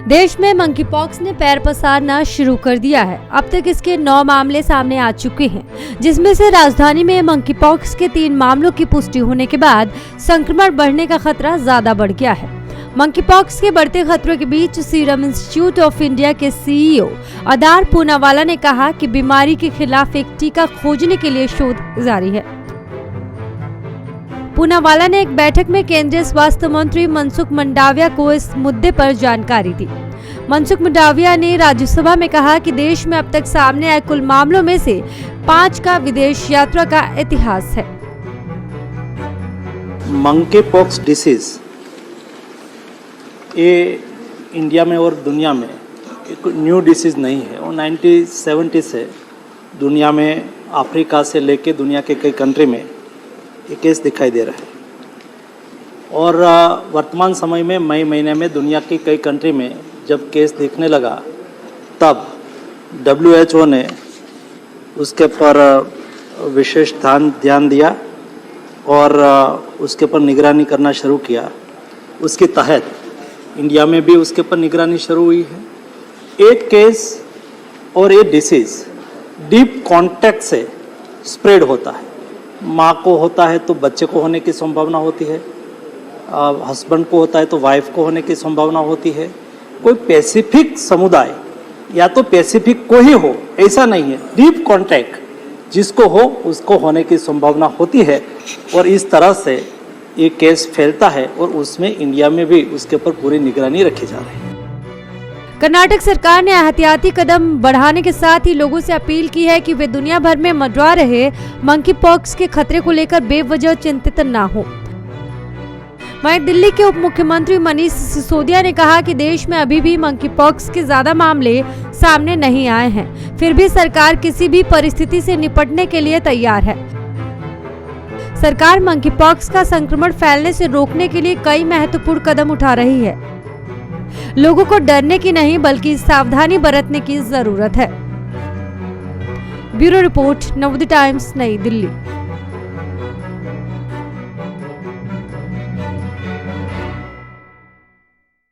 देश में monkey pox ने पैर पसारना शुरू कर दिया है। अब तक इसके 9 मामले सामने आ चुके हैं, जिसमें से राजधानी में मंकी पॉक्स के 3 मामलों की पुष्टि होने के बाद संक्रमण बढ़ने का खतरा ज्यादा बढ़ गया है। मंकी पॉक्स के बढ़ते खतरों के बीच सीरम इंस्टीट्यूट ऑफ इंडिया के सीईओ अदार पूनावाला ने कहा कि बीमारी के खिलाफ एक टीका खोजने के लिए शोध जारी है। पूनावाला ने एक बैठक में केंद्रीय स्वास्थ्य मंत्री मनसुख मंडाविया को इस मुद्दे पर जानकारी दी। मनसुख मंडाविया ने राज्यसभा में कहा कि देश में अब तक सामने आए कुल मामलों में से 5 का विदेश यात्रा का इतिहास है। मंकी पॉक्स डिसीज ये इंडिया में और दुनिया में एक न्यू डिसीज नहीं है। वो 1970 से दुनिया में, अफ्रीका से लेके दुनिया के कई कंट्री में ये केस दिखाई दे रहा है। और वर्तमान समय में मई महीने में दुनिया की कई कंट्री में जब केस दिखने लगा, तब WHO ने उसके पर विशेष ध्यान दिया और उसके पर निगरानी करना शुरू किया। उसके तहत इंडिया में भी उसके पर निगरानी शुरू हुई है। एक केस और ये डिसीज़ डीप कॉन्टैक्ट से स्प्रेड होता है। माँ को होता है तो बच्चे को होने की संभावना होती है, हस्बैंड को होता है तो वाइफ को होने की संभावना होती है। कोई स्पेसिफिक समुदाय या तो स्पेसिफिक को ही हो ऐसा नहीं है। डीप कॉन्टैक्ट जिसको हो उसको होने की संभावना होती है और इस तरह से ये केस फैलता है और उसमें इंडिया में भी उसके ऊपर पूरी निगरानी रखी जा रही है। कर्नाटक सरकार ने एहतियाती कदम बढ़ाने के साथ ही लोगों से अपील की है कि वे दुनिया भर में मंडरा रहे मंकी पॉक्स के खतरे को लेकर बेवजह चिंतित न हो। वहीं दिल्ली के उप मुख्यमंत्री मनीष सिसोदिया ने कहा कि देश में अभी भी मंकी पॉक्स के ज्यादा मामले सामने नहीं आए हैं, फिर भी सरकार किसी भी परिस्थिति से निपटने के लिए तैयार है। सरकार मंकी पॉक्स का संक्रमण फैलने से रोकने के लिए कई महत्वपूर्ण कदम उठा रही है। लोगों को डरने की नहीं बल्कि सावधानी बरतने की जरूरत है। ब्यूरो रिपोर्ट, नवोदय टाइम्स, नई दिल्ली।